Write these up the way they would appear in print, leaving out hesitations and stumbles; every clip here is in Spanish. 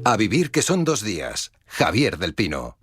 A vivir que son 2 días. Javier del Pino.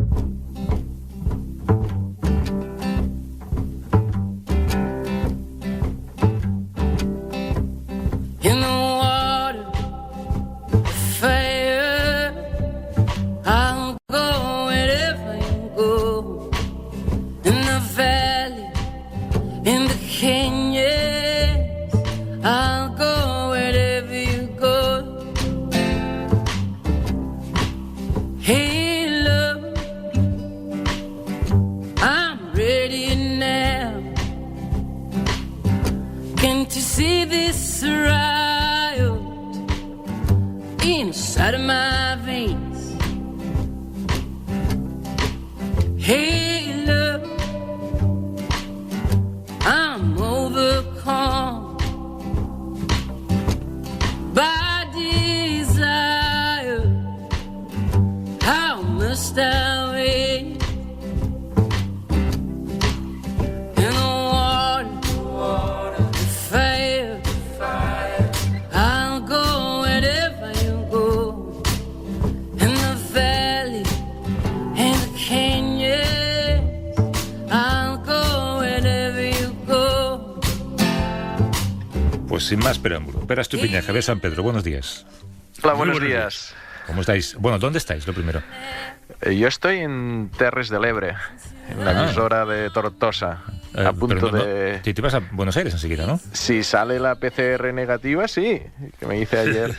Sin más preámbulo, Pera Estupiñán, Javier San Pedro, buenos días. Hola, buenos días. ¿Cómo estáis? Bueno, ¿dónde estáis, lo primero? Yo estoy en Terres de l'Ebre, en la emisora de Tortosa, a punto de... Te vas a Buenos Aires enseguida, ¿no? Si sale la PCR negativa, sí, que me hice ayer.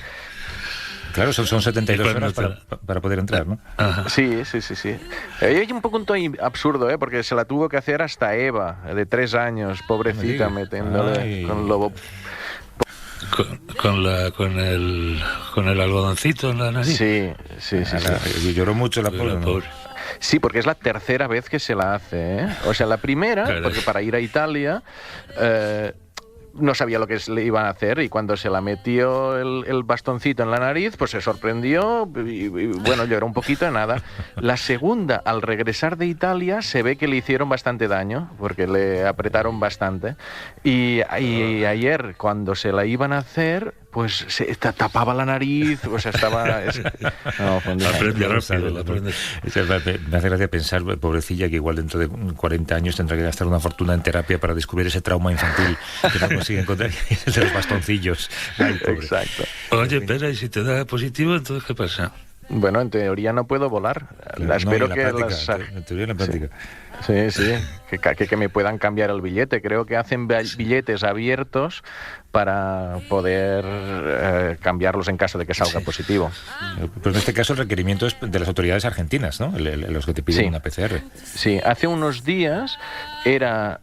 Claro, son 72 horas para poder entrar, ¿no? Ajá. Sí. Hay un punto absurdo, porque se la tuvo que hacer hasta Eva, de 3 años, pobrecita, metiéndole con lobo... Con el algodoncito en la nariz. Sí. Lloró mucho la pobre, ¿no? Sí, porque es la tercera vez que se la hace, ¿eh? O sea, la primera, porque para ir a Italia... no sabía lo que le iban a hacer y cuando se la metió el bastoncito en la nariz, pues se sorprendió y bueno, lloró un poquito de nada. La segunda, al regresar de Italia, se ve que le hicieron bastante daño porque le apretaron bastante y ayer, cuando se la iban a hacer, pues se tapaba la nariz, o sea, estaba... Aprende rápido. Me hace gracia pensar, pobrecilla, que igual dentro de 40 años tendrá que gastar una fortuna en terapia para descubrir ese trauma infantil que no consigue encontrar, el de los bastoncillos. Exacto. Oye, Pera, y si te da positivo, entonces ¿qué pasa? Bueno, en teoría no puedo volar. Espero que en teoría en la práctica. Sí. Que me puedan cambiar el billete. Creo que hacen billetes abiertos para poder cambiarlos en caso de que salga positivo. Pero en este caso el requerimiento es de las autoridades argentinas, ¿no? Los que te piden una PCR. Sí, hace unos días era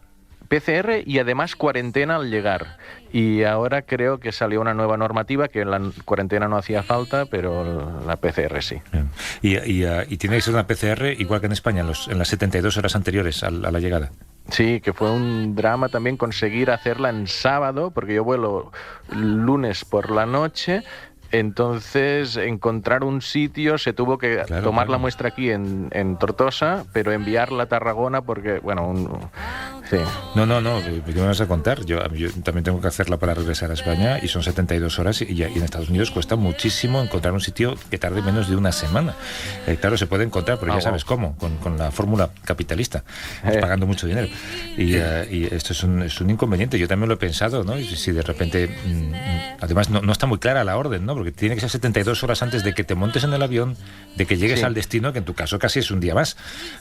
PCR y además cuarentena al llegar. Y ahora creo que salió una nueva normativa que la cuarentena no hacía falta, pero la PCR sí. Y tiene que ser una PCR igual que en España, en las 72 horas anteriores a la llegada. Sí, que fue un drama también conseguir hacerla en sábado, porque yo vuelo lunes por la noche. Entonces, encontrar un sitio, se tuvo que tomar la muestra aquí en Tortosa, pero enviarla a Tarragona porque, bueno, sí. No, ¿qué me vas a contar? Yo también tengo que hacerla para regresar a España y son 72 horas y en Estados Unidos cuesta muchísimo encontrar un sitio que tarde menos de una semana. Claro, se puede encontrar, pero ya sabes cómo, con la fórmula capitalista, pagando mucho dinero. Y esto es un inconveniente. Yo también lo he pensado, ¿no? Y si de repente, además no está muy clara la orden, ¿no? Porque tiene que ser 72 horas antes de que te montes en el avión, de que llegues al destino, que en tu caso casi es un día más.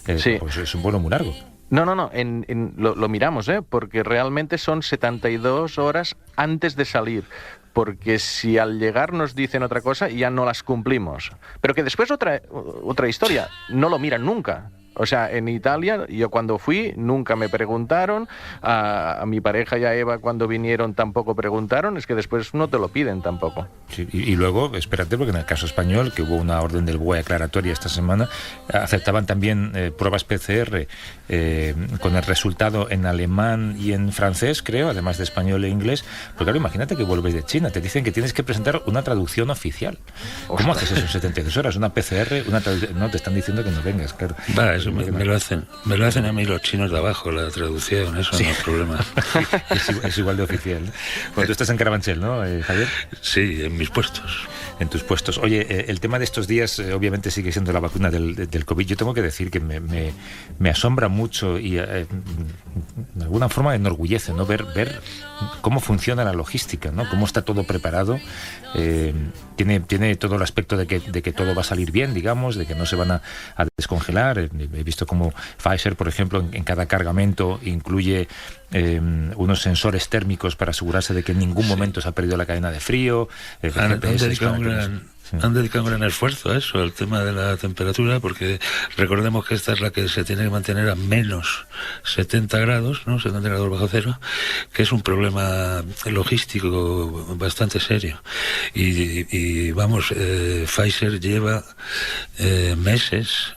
Pues es un vuelo muy largo. No, lo miramos, porque realmente son 72 horas antes de salir. Porque si al llegar nos dicen otra cosa, ya no las cumplimos. Pero que después otra historia, no lo miran nunca. O sea, en Italia, yo cuando fui, nunca me preguntaron, a mi pareja y a Eva cuando vinieron tampoco preguntaron, es que después no te lo piden tampoco. Sí, y luego, espérate, porque en el caso español, que hubo una orden del BOE aclaratoria esta semana, aceptaban también pruebas PCR con el resultado en alemán y en francés, creo, además de español e inglés. Pero claro, imagínate que vuelves de China, te dicen que tienes que presentar una traducción oficial. ¿Cómo haces eso en 72 horas? Una PCR, no, te están diciendo que no vengas, claro. me lo hacen a mí los chinos de abajo, la traducción, eso no es problema. Es igual de oficial. Cuando tú estás en Carabanchel, ¿no, Javier? Sí, en mis puestos. En tus puestos. Oye, el tema de estos días obviamente sigue siendo la vacuna del COVID. Yo tengo que decir que me asombra mucho y de alguna forma me enorgullece, ¿no? Ver cómo funciona la logística, ¿no? Cómo está todo preparado. Tiene todo el aspecto de que todo va a salir bien, digamos, de que no se van a descongelar. He visto como Pfizer, por ejemplo, en cada cargamento incluye unos sensores térmicos para asegurarse de que en ningún momento se ha perdido la cadena de frío. Han dedicado un gran esfuerzo a eso, al tema de la temperatura, porque recordemos que esta es la que se tiene que mantener a menos 70 grados, ¿no? 70 grados bajo cero, que es un problema logístico bastante serio. Y vamos, Pfizer lleva meses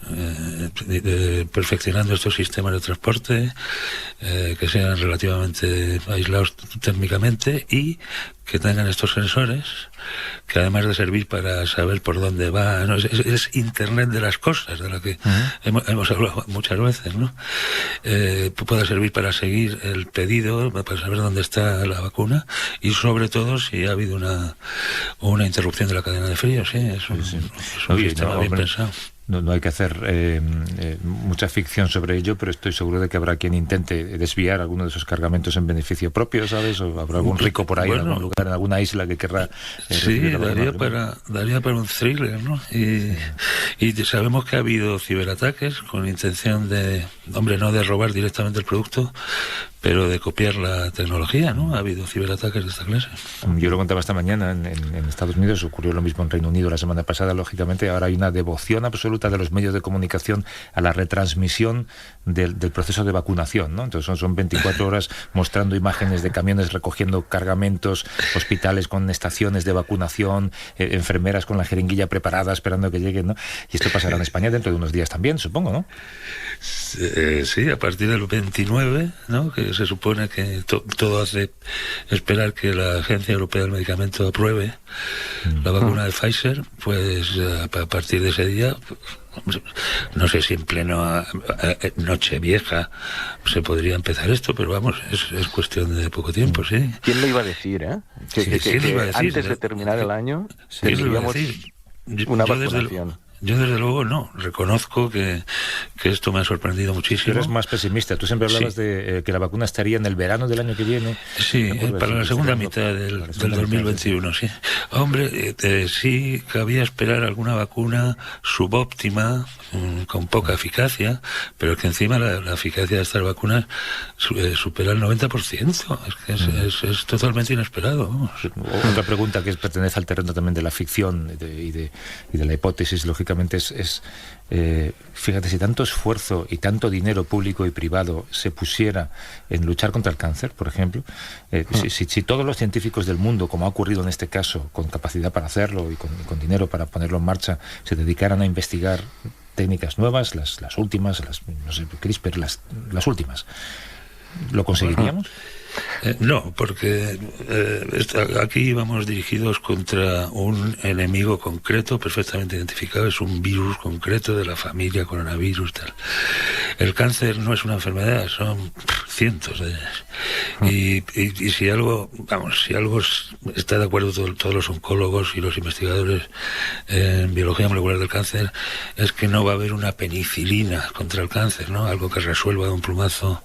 perfeccionando estos sistemas de transporte que sean relativamente aislados térmicamente y que tengan estos sensores, que además de servir para saber por dónde va, ¿no? Es Internet de las cosas, de lo que hemos hablado muchas veces, ¿no? Puede servir para seguir el pedido, para saber dónde está la vacuna y sobre todo si ha habido una interrupción de la cadena de frío, sí, es un sistema bien pensado. No hay que hacer mucha ficción sobre ello, pero estoy seguro de que habrá quien intente desviar alguno de esos cargamentos en beneficio propio, ¿sabes? O habrá algún rico por ahí en algún lugar, en alguna isla que querrá... sí, daría para un thriller, ¿no? Y sabemos que ha habido ciberataques con intención de, no de robar directamente el producto, pero de copiar la tecnología, ¿no? Ha habido ciberataques de esta clase. Yo lo contaba esta mañana en Estados Unidos, ocurrió lo mismo en Reino Unido la semana pasada, lógicamente. Ahora hay una devoción absoluta de los medios de comunicación a la retransmisión del proceso de vacunación, ¿no? Entonces son 24 horas mostrando imágenes de camiones recogiendo cargamentos, hospitales con estaciones de vacunación, enfermeras con la jeringuilla preparada esperando que lleguen, ¿no? Y esto pasará en España dentro de unos días también, supongo, ¿no? Sí, a partir del 29, ¿no? Que se supone que todo hace esperar que la Agencia Europea del Medicamento apruebe la vacuna de Pfizer, pues a partir de ese día, no sé si en pleno Nochevieja se podría empezar esto, pero vamos, es cuestión de poco tiempo, sí. ¿Quién lo iba a decir, eh? Que antes de terminar el año tendríamos una vacunación. Yo desde luego no, reconozco que esto me ha sorprendido muchísimo. Tú eres más pesimista, tú siempre hablabas de que la vacuna estaría en el verano del año que viene. Sí, para la segunda mitad del 2021, sí. Hombre, sí cabía esperar alguna vacuna subóptima, con poca eficacia, pero es que encima la eficacia de estas vacunas supera el 90%, es que es totalmente inesperado. Vamos. Otra pregunta que pertenece al terreno también de la ficción y de la hipótesis, lógicamente, fíjate, si tanto esfuerzo y tanto dinero público y privado se pusiera en luchar contra el cáncer, por ejemplo, si todos los científicos del mundo, como ha ocurrido en este caso, con capacidad para hacerlo y con dinero para ponerlo en marcha, se dedicaran a investigar técnicas nuevas, las últimas, no sé, CRISPR, las últimas, ¿lo conseguiríamos? No, porque aquí vamos dirigidos contra un enemigo concreto, perfectamente identificado, es un virus concreto de la familia coronavirus, tal. El cáncer no es una enfermedad, son cientos de ellas. Y si algo está de acuerdo todos los oncólogos y los investigadores en biología molecular del cáncer, es que no va a haber una penicilina contra el cáncer, ¿no? Algo que resuelva de un plumazo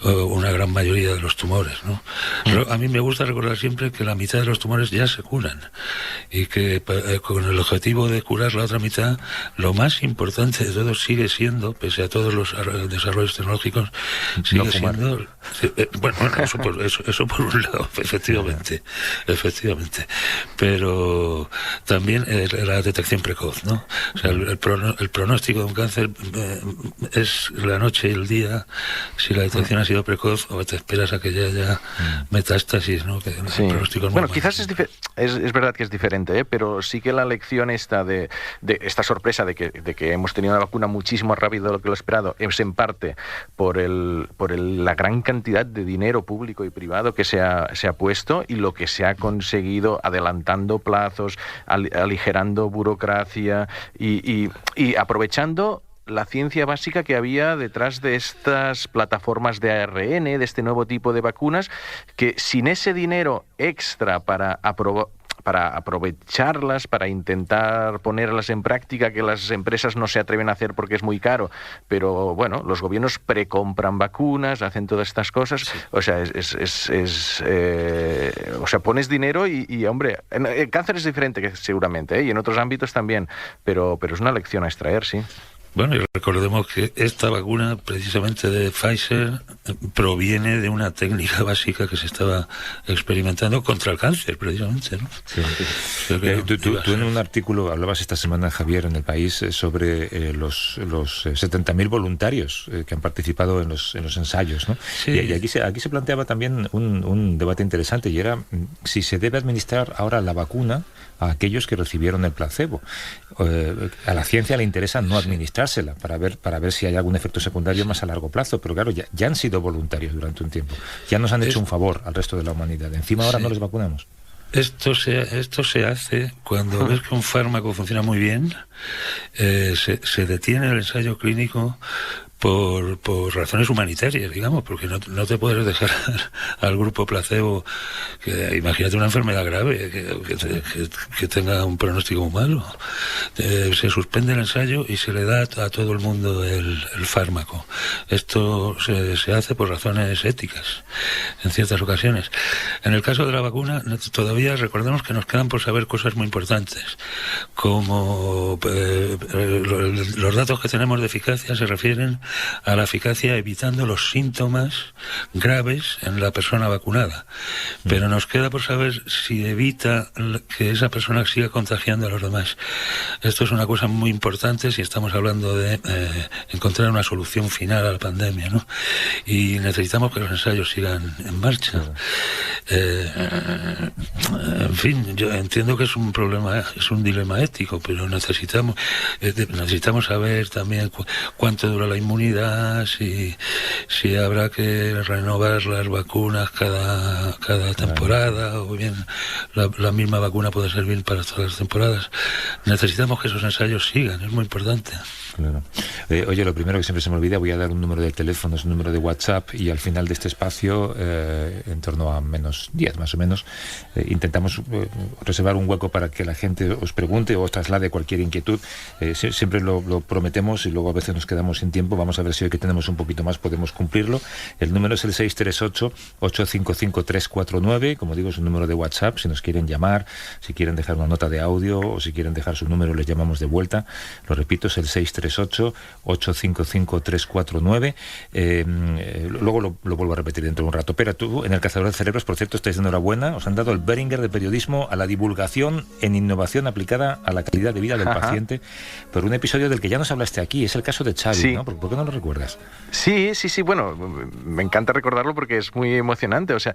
una gran mayoría de los tumores, ¿no? Pero a mí me gusta recordar siempre que la mitad de los tumores ya se curan y que con el objetivo de curar la otra mitad, lo más importante de todo sigue siendo, pese a todos los desarrollos tecnológicos, sigue siendo... eso por un lado, efectivamente, pero también la detección precoz, ¿no? O sea, el pronóstico de un cáncer es la noche y el día. Si la detección ha sido precoz, o te esperas a que ya haya metástasis, ¿no? Que el pronóstico es bueno, quizás es verdad que es diferente, pero sí que la lección esta de esta sorpresa de que hemos tenido una vacuna muchísimo más rápido de lo que lo esperado es en parte por la gran cantidad de dinero público y privado que se ha puesto y lo que se ha conseguido adelantando plazos, aligerando burocracia y aprovechando la ciencia básica que había detrás de estas plataformas de ARN, de este nuevo tipo de vacunas, que sin ese dinero extra para aprovecharlas, para intentar ponerlas en práctica, que las empresas no se atreven a hacer porque es muy caro, pero bueno, los gobiernos precompran vacunas, hacen todas estas cosas, sí. O sea, o sea, pones dinero y hombre, el cáncer es diferente seguramente, y en otros ámbitos también, pero es una lección a extraer, sí. Bueno, y recordemos que esta vacuna, precisamente de Pfizer, proviene de una técnica básica que se estaba experimentando contra el cáncer, precisamente, ¿no? Sí. Tú en un artículo hablabas esta semana, Javier, en El País, sobre los 70.000 voluntarios que han participado en los ensayos, ¿no? Sí. Y aquí se planteaba también un debate interesante, y era si se debe administrar ahora la vacuna a aquellos que recibieron el placebo. A la ciencia le interesa no administrársela para ver si hay algún efecto secundario más a largo plazo, pero claro, ya han sido voluntarios durante un tiempo, ya nos han hecho un favor al resto de la humanidad, encima ahora no les vacunamos. Esto se hace cuando ves que un fármaco funciona muy bien, se detiene el ensayo clínico por razones humanitarias, digamos, porque no te puedes dejar al grupo placebo, que imagínate una enfermedad grave que tenga un pronóstico muy malo. Se suspende el ensayo y se le da a todo el mundo el fármaco. Esto se hace por razones éticas en ciertas ocasiones. En el caso de la vacuna, todavía recordemos que nos quedan por saber cosas muy importantes, como los datos que tenemos de eficacia se refieren a la eficacia evitando los síntomas graves en la persona vacunada. Pero nos queda por saber si evita que esa persona siga contagiando a los demás. Esto es una cosa muy importante si estamos hablando de encontrar una solución final a la pandemia, ¿no? Y necesitamos que los ensayos sigan en marcha. En fin, yo entiendo que es un problema, es un dilema ético, pero necesitamos saber también cuánto dura la inmunidad, si habrá que renovar las vacunas cada temporada, o bien la misma vacuna puede servir para todas las temporadas. Necesitamos que esos ensayos sigan, es muy importante. Claro. Oye, lo primero que siempre se me olvida, voy a dar un número de teléfono, es un número de WhatsApp, y al final de este espacio, en torno a menos 10 más o menos, intentamos reservar un hueco para que la gente os pregunte o os traslade cualquier inquietud. Siempre lo prometemos y luego a veces nos quedamos sin tiempo. Vamos a ver si hoy que tenemos un poquito más podemos cumplirlo. El número es el 638-855-349, como digo, es un número de WhatsApp, si nos quieren llamar, si quieren dejar una nota de audio o si quieren dejar su número, les llamamos de vuelta. Lo repito, es el 638-855-349. Luego lo vuelvo a repetir dentro de un rato. Pero tú, en el Cazador de Cerebros, por cierto, estáis de enhorabuena, os han dado el Beringer de periodismo a la divulgación en innovación aplicada a la calidad de vida del paciente, por un episodio del que ya nos hablaste aquí, es el caso de Xavi, sí. ¿No? ¿Por qué no lo recuerdas? Sí, bueno, me encanta recordarlo porque es muy emocionante, o sea,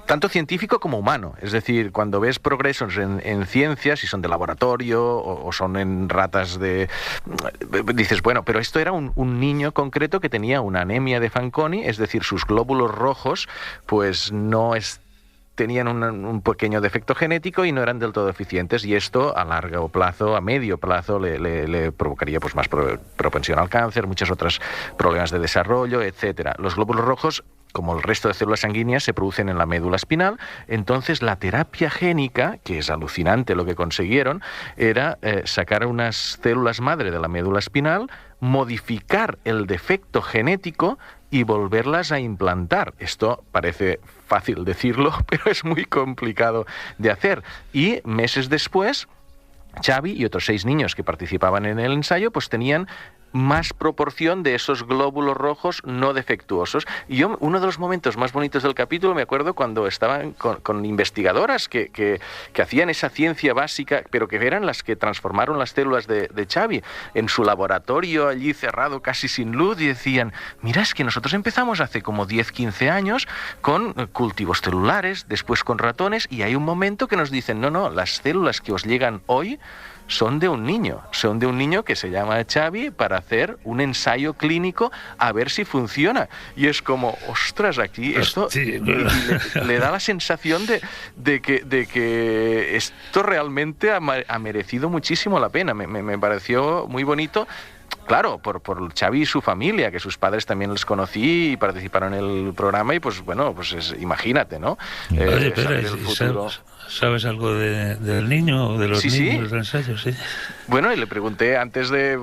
tanto científico como humano. Es decir, cuando ves progresos en ciencias, si son de laboratorio o son en ratas dices, bueno, pero esto era un niño concreto que tenía una anemia de Fanconi, es decir, sus glóbulos rojos pues tenían un pequeño defecto genético y no eran del todo eficientes, y esto a largo plazo, a medio plazo, le provocaría pues más propensión al cáncer, muchos otros problemas de desarrollo, etcétera. Los glóbulos rojos, como el resto de células sanguíneas, se producen en la médula espinal. Entonces la terapia génica, que es alucinante lo que consiguieron, era sacar unas células madre de la médula espinal, modificar el defecto genético y volverlas a implantar. Esto parece fácil decirlo, pero es muy complicado de hacer. Y meses después, Xavi y otros 6 niños que participaban en el ensayo pues tenían más proporción de esos glóbulos rojos no defectuosos. Y yo, uno de los momentos más bonitos del capítulo, me acuerdo cuando estaban con investigadoras que hacían esa ciencia básica, pero que eran las que transformaron las células de Xavi en su laboratorio allí cerrado, casi sin luz, y decían, mira, es que nosotros empezamos hace como 10-15 años con cultivos celulares, después con ratones, y hay un momento que nos dicen, no, las células que os llegan hoy son de un niño que se llama Xavi, para hacer un ensayo clínico a ver si funciona. Y es como, ostras, aquí esto le da la sensación de que esto realmente ha merecido muchísimo la pena. Me pareció muy bonito. claro, por Xavi y su familia, que sus padres también les conocí y participaron en el programa, y pues bueno, pues imagínate, ¿no? Oye, pero ¿sabes algo del niño o de los niños del ensayo? Sí. Bueno, y le pregunté antes de...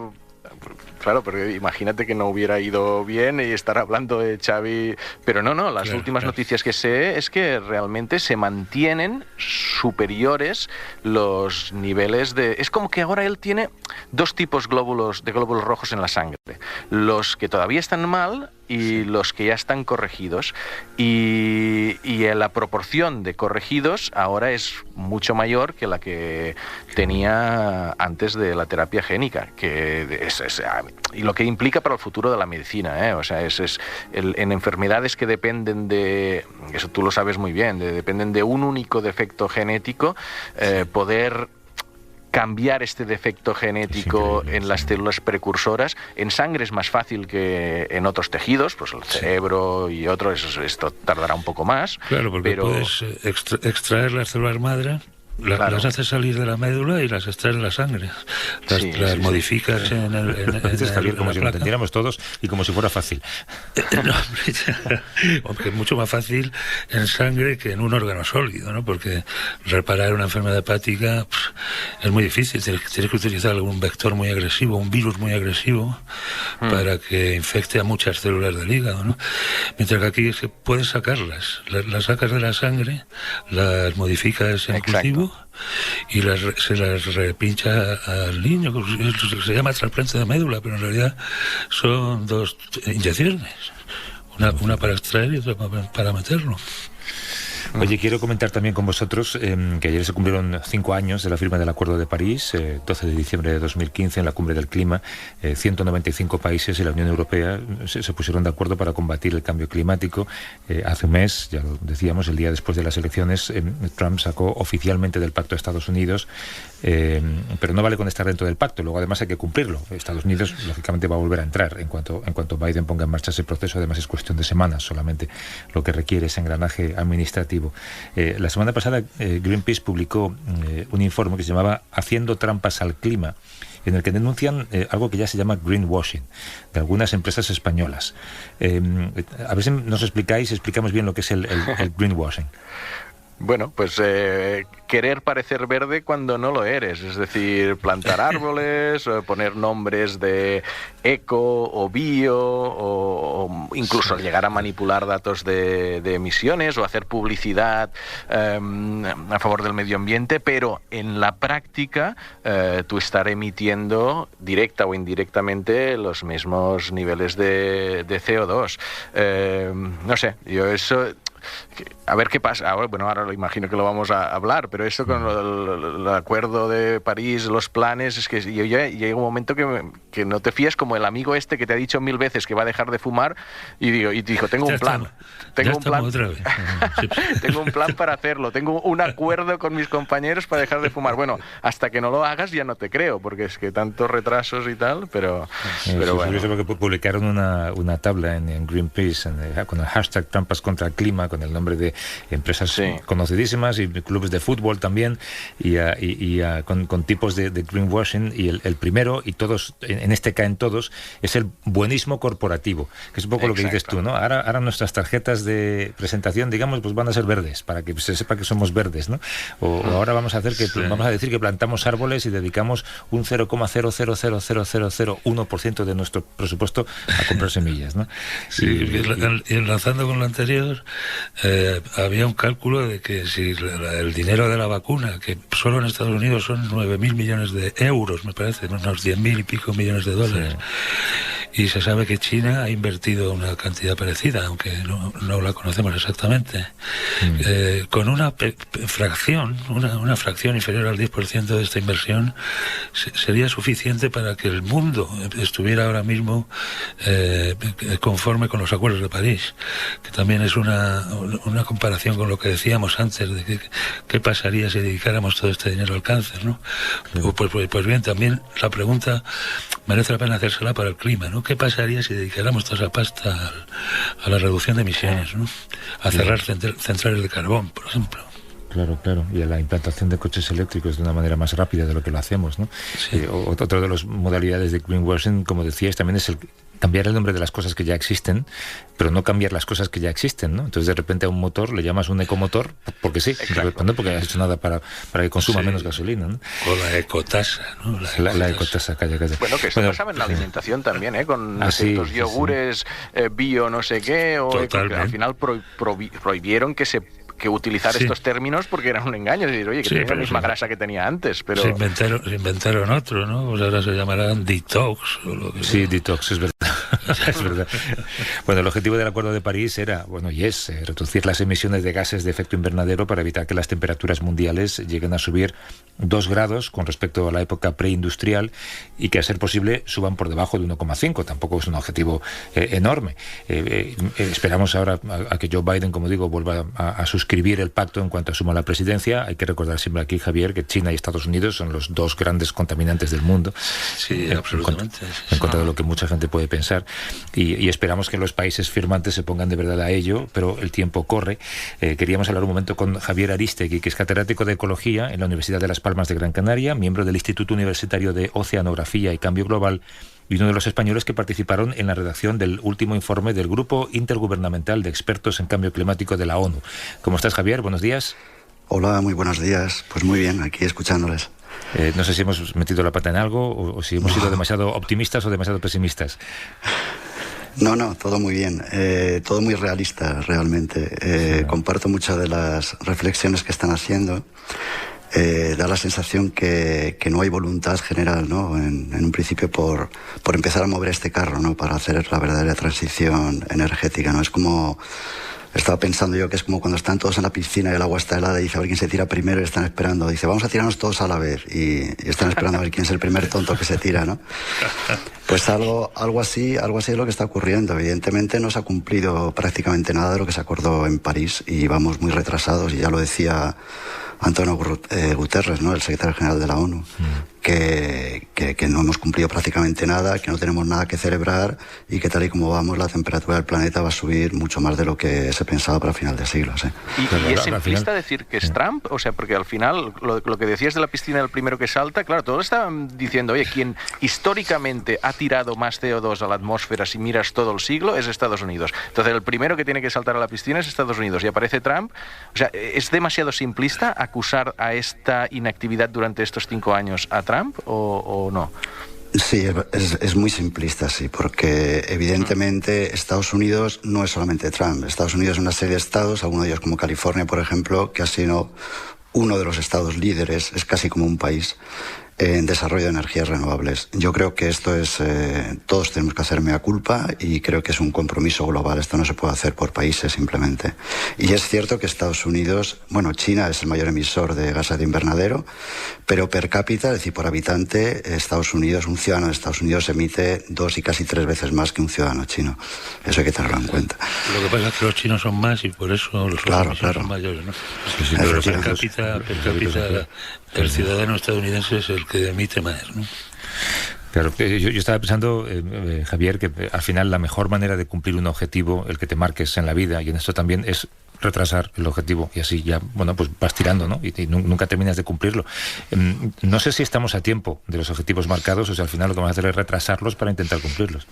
Claro, pero imagínate que no hubiera ido bien y estar hablando de Xavi... Pero no, las últimas noticias que sé es que realmente se mantienen superiores los niveles de... Es como que ahora él tiene dos tipos de glóbulos rojos en la sangre. Los que todavía están mal y los que ya están corregidos. Y la proporción de corregidos ahora es mucho mayor que la que tenía antes de la terapia génica, que y lo que implica para el futuro de la medicina, ¿eh? O sea, en enfermedades que dependen de, eso tú lo sabes muy bien, dependen de un único defecto genético, poder cambiar este defecto genético en las células precursoras. En sangre es más fácil que en otros tejidos, pues el cerebro y otros, esto tardará un poco más. Claro, porque puedes extraer las células madre, las haces salir de la médula y las extraes de la sangre. Las modificas en el Javier, como si lo entendiéramos todos y como si fuera fácil. No, aunque es mucho más fácil en sangre que en un órgano sólido, ¿no? Porque reparar una enfermedad hepática es muy difícil. Tienes que utilizar algún vector muy agresivo, un virus muy agresivo, para que infecte a muchas células del hígado, ¿no? Mientras que aquí es que puedes sacarlas. Las sacas de la sangre, las modificas en cultivo y se las repincha al niño. Se llama trasplante de médula, pero en realidad son dos inyecciones, una para extraer y otra para meterlo. Oye, quiero comentar también con vosotros que ayer se cumplieron 5 años de la firma del Acuerdo de París, 12 de diciembre de 2015, en la Cumbre del Clima. 195 países y la Unión Europea se pusieron de acuerdo para combatir el cambio climático. Hace un mes, ya lo decíamos, el día después de las elecciones, Trump sacó oficialmente del pacto a Estados Unidos, pero no vale con estar dentro del pacto, luego además hay que cumplirlo. Estados Unidos, lógicamente, va a volver a entrar en cuanto Biden ponga en marcha ese proceso. Además es cuestión de semanas solamente lo que requiere ese engranaje administrativo. La semana pasada Greenpeace publicó un informe que se llamaba Haciendo trampas al clima, en el que denuncian algo que ya se llama greenwashing de algunas empresas españolas. A ver si nos explicamos bien lo que es el greenwashing. Bueno, pues querer parecer verde cuando no lo eres, es decir, plantar árboles, poner nombres de eco o bio, o incluso llegar a manipular datos de emisiones o hacer publicidad a favor del medio ambiente, pero en la práctica tú estar emitiendo directa o indirectamente los mismos niveles de CO2. No sé, yo eso... A ver qué pasa. Ahora lo imagino que lo vamos a hablar, pero eso con el Acuerdo de París, los planes, es que llega un momento que no te fías, como el amigo este que te ha dicho 1000 veces que va a dejar de fumar y dijo, tengo un plan. Tengo un plan para hacerlo. Tengo un acuerdo con mis compañeros para dejar de fumar. Bueno, hasta que no lo hagas ya no te creo, porque es que tantos retrasos y tal, pero bueno. Porque publicaron una tabla en Greenpeace con el hashtag Trampas contra el Clima, con el nombre de empresas conocidísimas y clubes de fútbol también, y con tipos de greenwashing, y el primero, y todos, en este caen todos, es el buenismo corporativo, que es un poco lo que dices tú, ¿no? Ahora nuestras tarjetas de presentación, digamos, pues van a ser verdes, para que se sepa que somos verdes, ¿no? O ahora vamos a decir que plantamos árboles y dedicamos un 0,0000001% de nuestro presupuesto a comprar semillas, ¿no? Sí, y enlazando con lo anterior, había un cálculo de que si el dinero de la vacuna, que solo en Estados Unidos son 9.000 millones de euros, me parece, unos 10.000 y pico millones de dólares, y se sabe que China ha invertido una cantidad parecida, aunque no la conocemos exactamente, con una fracción, una fracción inferior al 10% de esta inversión, sería suficiente para que el mundo estuviera ahora mismo conforme con los acuerdos de París, que también es una comparación con lo que decíamos antes de qué pasaría si dedicáramos todo este dinero al cáncer, ¿no? Pues bien, también la pregunta merece la pena hacérsela para el clima, ¿no? ¿Qué pasaría si dedicáramos toda esa pasta a la reducción de emisiones, ¿no? A cerrar centrales de carbón, por ejemplo. Claro. Y a la implantación de coches eléctricos de una manera más rápida de lo que lo hacemos, ¿no? Sí. Otra de las modalidades de greenwashing, como decías, también es el cambiar el nombre de las cosas que ya existen, pero no cambiar las cosas que ya existen, ¿no? Entonces, de repente a un motor le llamas un ecomotor porque sí, no porque has hecho nada para que consuma menos gasolina, ¿no? O la ecotasa, ¿no? La ecotasa, calla. Bueno, que esto pasaba en la alimentación también, con ciertos yogures, bio no sé qué, o que al final prohibieron que utilizar estos términos porque eran un engaño, es decir, oye, que tenía la misma grasa que tenía antes, pero... Se inventaron otro, ¿no? Pues ahora se llamarán detox o lo que sea. Sí, detox, es verdad. Es verdad. Bueno, el objetivo del Acuerdo de París era, reducir las emisiones de gases de efecto invernadero para evitar que las temperaturas mundiales lleguen a subir 2 grados con respecto a la época preindustrial y que, a ser posible, suban por debajo de 1,5. Tampoco es un objetivo enorme. Esperamos ahora a que Joe Biden, como digo, vuelva a suscribir el pacto en cuanto asuma la presidencia. Hay que recordar siempre aquí, Javier, que China y Estados Unidos son los 2 grandes contaminantes del mundo. Sí, absolutamente. En contra de lo que mucha gente puede pensar. Y esperamos que los países firmantes se pongan de verdad a ello, pero el tiempo corre. Queríamos hablar un momento con Javier Aristegui, que es catedrático de Ecología en la Universidad de Las Palmas de Gran Canaria, miembro del Instituto Universitario de Oceanografía y Cambio Global y uno de los españoles que participaron en la redacción del último informe del Grupo Intergubernamental de Expertos en Cambio Climático de la ONU. ¿Cómo estás, Javier? Buenos días. Hola, muy buenos días. Pues muy bien, aquí escuchándoles. No sé si hemos metido la pata en algo o si hemos sido demasiado optimistas o demasiado pesimistas. No, todo muy bien, todo muy realista realmente. Comparto muchas de las reflexiones que están haciendo. Da la sensación que no hay voluntad general, ¿no? En un principio por empezar a mover este carro, ¿no? Para hacer la verdadera transición energética, ¿no? Es como... Estaba pensando yo que es como cuando están todos en la piscina y el agua está helada y dice a ver quién se tira primero y están esperando. Dice, vamos a tirarnos todos a la vez y están esperando a ver quién es el primer tonto que se tira, ¿no? Pues algo así es lo que está ocurriendo. Evidentemente no se ha cumplido prácticamente nada de lo que se acordó en París y vamos muy retrasados, y ya lo decía Antonio Guterres, ¿no? El secretario general de la ONU, que no hemos cumplido prácticamente nada, que no tenemos nada que celebrar y que tal y como vamos la temperatura del planeta va a subir mucho más de lo que se pensaba para final de siglos. ¿Y es simplista decir que es Trump? O sea, porque al final lo que decías de la piscina del primero que salta, claro, todos estaban diciendo, oye, quien históricamente ha tirado más CO2 a la atmósfera si miras todo el siglo es Estados Unidos. Entonces el primero que tiene que saltar a la piscina es Estados Unidos y aparece Trump. O sea, ¿es demasiado simplista acusar a esta inactividad durante estos 5 años a Trump o no? Sí, es muy simplista, sí, porque evidentemente Estados Unidos no es solamente Trump. Estados Unidos es una serie de estados, algunos de ellos como California, por ejemplo, que ha sido uno de los estados líderes, es casi como un país, en desarrollo de energías renovables. Yo creo que esto es... todos tenemos que hacer mea culpa y creo que es un compromiso global. Esto no se puede hacer por países simplemente. Y es cierto que Estados Unidos... Bueno, China es el mayor emisor de gases de invernadero, pero per cápita, es decir, por habitante, un ciudadano de Estados Unidos emite 2 y casi 3 veces más que un ciudadano chino. Eso hay que tenerlo en cuenta. Lo que pasa es que los chinos son más y por eso los son mayores, ¿no? Sí, pero per cápita, el ciudadano estadounidense es el que emite más, ¿no? Claro, yo estaba pensando, Javier, que al final la mejor manera de cumplir un objetivo, el que te marques en la vida, y en esto también, es retrasar el objetivo y así ya, pues vas tirando, ¿no? Y nunca terminas de cumplirlo. No sé si estamos a tiempo de los objetivos marcados o si al final lo que vamos a hacer es retrasarlos para intentar cumplirlos.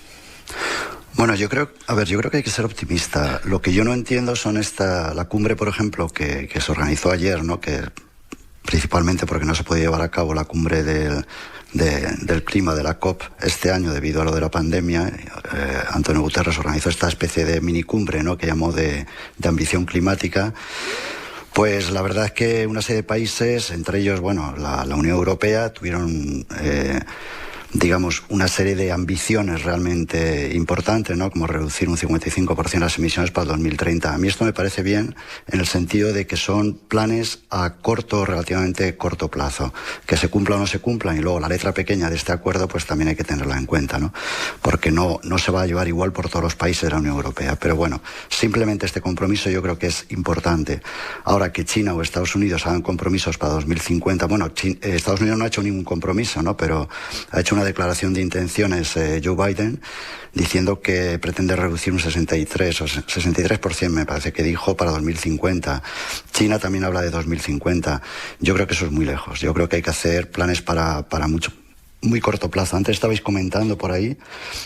Bueno, yo creo que hay que ser optimista. Lo que yo no entiendo son la cumbre, por ejemplo, que se organizó ayer, ¿no? Que principalmente porque no se podía llevar a cabo la cumbre del clima de la COP este año debido a lo de la pandemia. Antonio Guterres organizó esta especie de minicumbre, ¿no? Que llamó de ambición climática. Pues la verdad es que una serie de países, entre ellos, la Unión Europea, tuvieron digamos, una serie de ambiciones realmente importantes, ¿no? Como reducir un 55% las emisiones para el 2030. A mí esto me parece bien en el sentido de que son planes a relativamente corto plazo. Que se cumplan o no se cumplan, y luego la letra pequeña de este acuerdo pues también hay que tenerla en cuenta, ¿no? Porque no se va a llevar igual por todos los países de la Unión Europea. Pero bueno, simplemente este compromiso yo creo que es importante. Ahora, que China o Estados Unidos hagan compromisos para 2050, Estados Unidos no ha hecho ningún compromiso, ¿no? Pero ha hecho hecho una declaración de intenciones Joe Biden diciendo que pretende reducir un 63% me parece que dijo para 2050. China también habla de 2050. Yo creo que eso es muy lejos. Yo creo que hay que hacer planes para muy corto plazo. Antes estabais comentando por ahí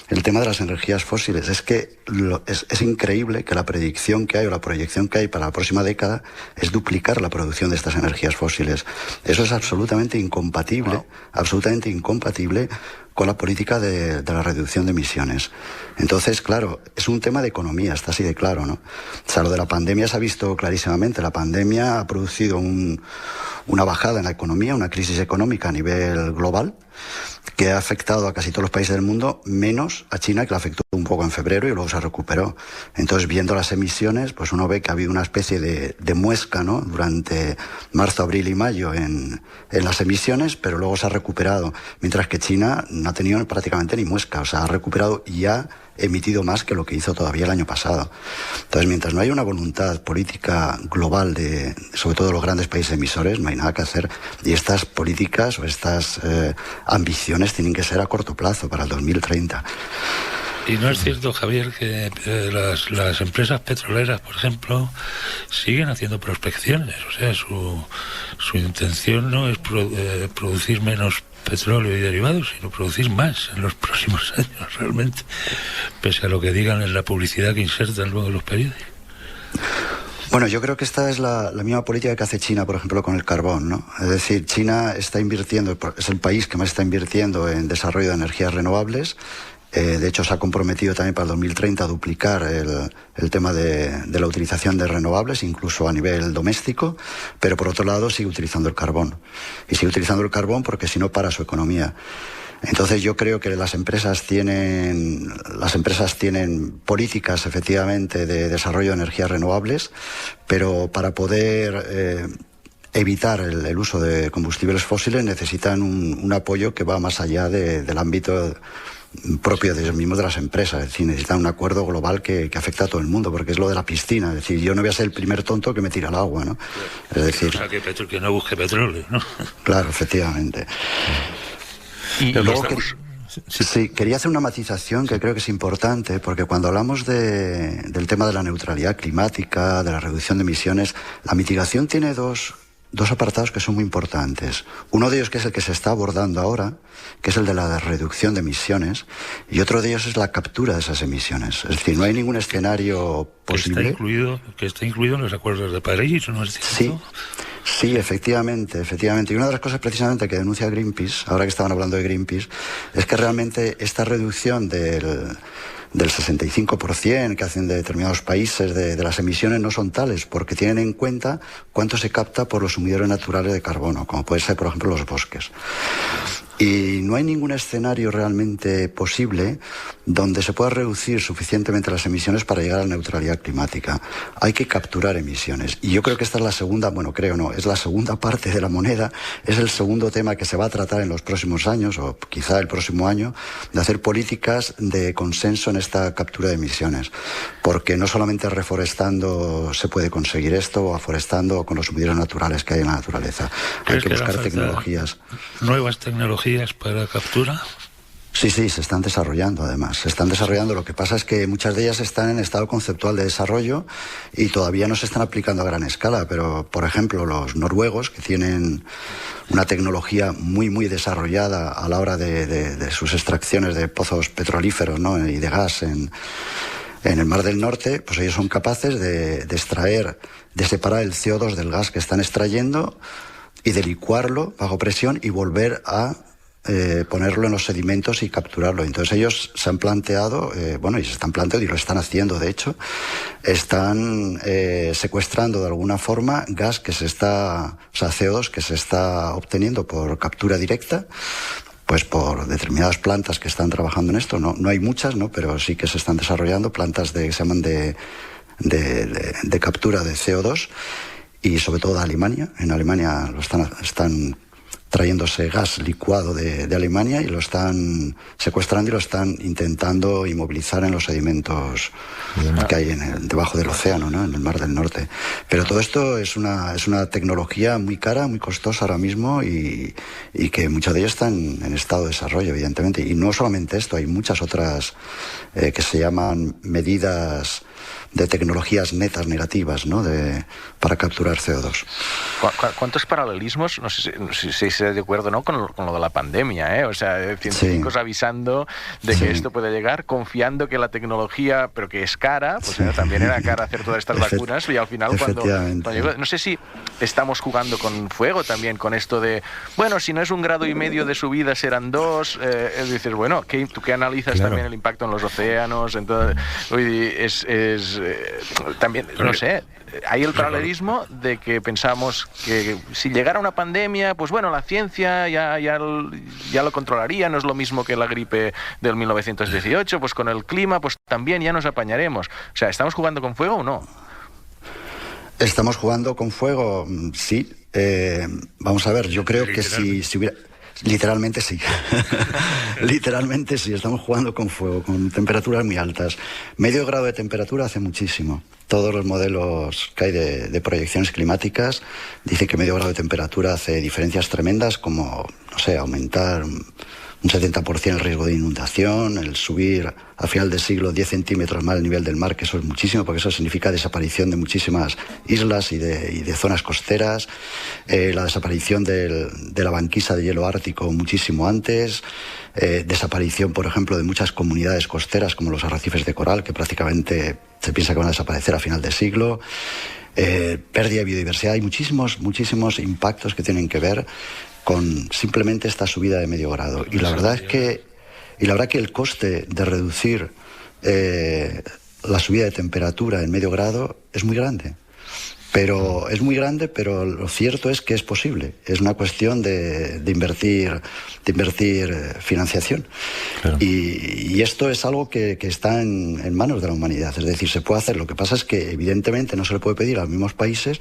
el tema de las energías fósiles. Es que es increíble que la predicción que hay o la proyección que hay para la próxima década es duplicar la producción de estas energías fósiles. Eso es absolutamente incompatible con la política de la reducción de emisiones. Entonces, claro, es un tema de economía, está así de claro, ¿no? O sea, lo de la pandemia se ha visto clarísimamente. La pandemia ha producido una bajada en la economía, una crisis económica a nivel global, que ha afectado a casi todos los países del mundo, menos a China, que la afectó un poco en febrero y luego se recuperó. Entonces, viendo las emisiones, pues uno ve que ha habido una especie de muesca, ¿no?, durante marzo, abril y mayo en las emisiones, pero luego se ha recuperado, mientras que China no ha tenido prácticamente ni muesca, o sea, ha recuperado y ha emitido más que lo que hizo todavía el año pasado. Entonces, mientras no haya una voluntad política global sobre todo de los grandes países emisores, no hay nada que hacer, y estas políticas o estas ambiciones tienen que ser a corto plazo, para el 2030. Y no es cierto, Javier, que las empresas petroleras, por ejemplo, siguen haciendo prospecciones. O sea, su intención no es producir menos petróleo y derivados, sino producir más en los próximos años, realmente, pese a lo que digan en la publicidad que insertan luego en los periódicos. Bueno, yo creo que esta es la misma política que hace China, por ejemplo, con el carbón, ¿no? Es decir, China está invirtiendo, es el país que más está invirtiendo en desarrollo de energías renovables. De hecho, se ha comprometido también para el 2030 a duplicar el tema de la utilización de renovables, incluso a nivel doméstico, pero por otro lado sigue utilizando el carbón. Y sigue utilizando el carbón porque si no para su economía. Entonces yo creo que las empresas tienen políticas efectivamente de desarrollo de energías renovables, pero para poder evitar el uso de combustibles fósiles necesitan un apoyo que va más allá del ámbito propio de ellos mismos, de las empresas. Es decir, necesitan un acuerdo global que afecta a todo el mundo, porque es lo de la piscina. Es decir, yo no voy a ser el primer tonto que me tira al agua, ¿no? Es decir, o sea, que no busque petróleo, ¿no? Claro, efectivamente. Y luego sí, quería hacer una matización que creo que es importante, porque cuando hablamos del tema de la neutralidad climática, de la reducción de emisiones, la mitigación tiene dos apartados que son muy importantes. Uno de ellos, que es el que se está abordando ahora, que es el de la reducción de emisiones, y otro de ellos es la captura de esas emisiones. Es decir, no hay ningún escenario posible. Que está incluido en los acuerdos de París, ¿no es cierto? Sí, efectivamente. Y una de las cosas precisamente que denuncia Greenpeace, ahora que estaban hablando de Greenpeace, es que realmente esta reducción del 65% que hacen de determinados países de las emisiones no son tales, porque tienen en cuenta cuánto se capta por los sumidores naturales de carbono, como puede ser, por ejemplo, los bosques. Y no hay ningún escenario realmente posible donde se pueda reducir suficientemente las emisiones para llegar a la neutralidad climática. Hay que capturar emisiones. Y yo creo que esta es la segunda, es la segunda parte de la moneda, es el segundo tema que se va a tratar en los próximos años, o quizá el próximo año, de hacer políticas de consenso en esta captura de emisiones. Porque no solamente reforestando se puede conseguir esto, o aforestando, o con los sumidores naturales que hay en la naturaleza. Hay que buscar tecnologías. ¿Nuevas tecnologías para captura? Sí, se están desarrollando además. Se están desarrollando. Lo que pasa es que muchas de ellas están en estado conceptual de desarrollo y todavía no se están aplicando a gran escala. Pero, por ejemplo, los noruegos, que tienen una tecnología muy, muy desarrollada a la hora de sus extracciones de pozos petrolíferos, ¿no?, y de gas en el Mar del Norte, pues ellos son capaces de separar el CO2 del gas que están extrayendo y de licuarlo bajo presión y volver a ponerlo en los sedimentos y capturarlo. Entonces ellos se han planteado, y se están planteando, y lo están haciendo de hecho, están secuestrando de alguna forma gas CO2 que se está obteniendo por captura directa, pues por determinadas plantas que están trabajando en esto. No hay muchas, ¿no?, pero sí que se están desarrollando plantas que se llaman de captura de CO2, y sobre todo de Alemania. En Alemania lo están trayéndose gas licuado de Alemania y lo están secuestrando y lo están intentando inmovilizar en los sedimentos que hay debajo del océano, ¿no? En el Mar del Norte. Pero todo esto es una tecnología muy cara, muy costosa ahora mismo y que muchos de ellos están en estado de desarrollo, evidentemente. Y no solamente esto, hay muchas otras que se llaman medidas de tecnologías netas negativas, ¿no? Para capturar CO2. ¿Cuántos paralelismos, no sé si estáis de acuerdo, ¿no? con lo de la pandemia, ¿eh? O sea, científicos avisando de que esto puede llegar, confiando que la tecnología, pero que es cara, pues también era cara hacer todas estas vacunas, y al final cuando llegó, no sé si estamos jugando con fuego también, con esto de, bueno, si no es 1,5 grados de subida serán 2, dices, bueno, tú que analizas también el impacto en los océanos, entonces, también, no sé, hay el paralelismo de que pensamos que si llegara una pandemia, pues bueno, la ciencia ya lo controlaría, no es lo mismo que la gripe del 1918, pues con el clima, pues también ya nos apañaremos. O sea, ¿estamos jugando con fuego o no? ¿Estamos jugando con fuego? Sí. Vamos a ver, yo creo que si hubiera... Literalmente sí. Literalmente sí, estamos jugando con fuego, con temperaturas muy altas. 0,5 grado de temperatura hace muchísimo. Todos los modelos que hay de proyecciones climáticas dicen que 0,5 grado de temperatura hace diferencias tremendas, como, no sé, aumentar un 70% el riesgo de inundación, el subir a final de siglo 10 centímetros más el nivel del mar, que eso es muchísimo, porque eso significa desaparición de muchísimas islas y de zonas costeras, la desaparición de la banquisa de hielo ártico muchísimo antes, desaparición, por ejemplo, de muchas comunidades costeras como los arrecifes de coral, que prácticamente se piensa que van a desaparecer a final de siglo, pérdida de biodiversidad. Hay muchísimos impactos que tienen que ver con simplemente esta subida de 0,5 grado. Y la verdad que el coste de reducir la subida de temperatura en 0,5 grado es muy grande. Pero lo cierto es que es posible. Es una cuestión de invertir financiación. Claro. Y esto es algo que está en manos de la humanidad. Es decir, se puede hacer. Lo que pasa es que evidentemente no se le puede pedir a los mismos países